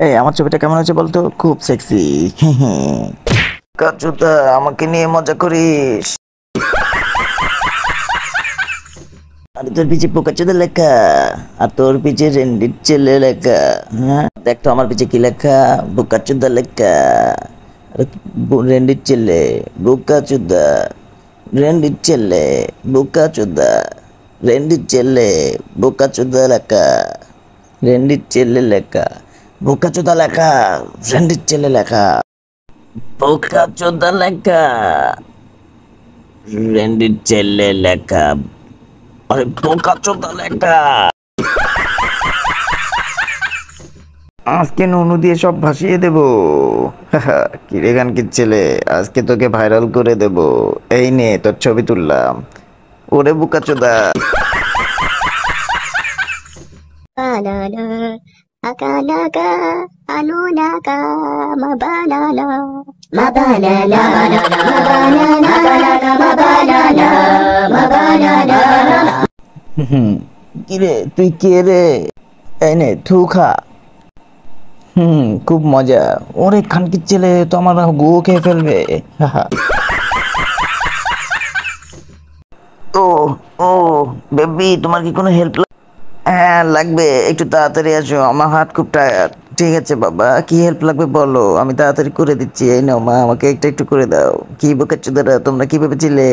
এই আমার ছবিটা কেমন হয়েছে বলতো? খুব সেক্সি। কাচুদা, আমাকে নিয়ে মজা করিস? আরে তোর পিছে পোকাচোদা লেখা, আর তোর পিছে রেন্ডির ছেলে লেখা। হ্যাঁ দেখ তো আমার পিছে কি লেখা, বোকাচোদা লেখা। আরে রেন্ডির ছেলে, বোকাচোদা। রেন্ডির ছেলে, বোকাচোদা। রেন্ডির ছেলে, বোকাচোদা লেখা। রেন্ডির ছেলে লেখা, বোকাচোদা লেখা। রেন্ডির ছেলে লেখা, বোকাচোদা লেখা। রেন্ডির ছেলে লেখা। আরে বোকাচোদা লেখা। আজকে নুনু দিয়ে সব ভাসিয়ে দেব। কিরে গানকির ছেলে, আজকে তোকে ভাইরাল করে দেব। এই নে তোর ছবি তুললাম। ওরে বোকাচোদা। Banana, akanaka, anunaka, mabanana, mabanana, mabanana, mabanana, mabanana. কিরে তুই কে রে? এই নে থু খা। খুব মজা। ওরে খানকির ছেলে তো আমার গো খেয়ে ফেলবে। ও ও বেবি, তোমার কি কোনো হেল্প? হ্যাঁ লাগবে, একটু তাড়াতাড়ি আসো, আমার হাত খুব টায়ার্ড। ঠিক আছে বাবা, কি হেল্প লাগবে বলো, আমি তাড়াতাড়ি করে দিচ্ছি। এই নাও মা, আমাকে একটু একটু করে দাও। কি বোকাচ্চোদারা, তোমরা কি ভেবেছিলে?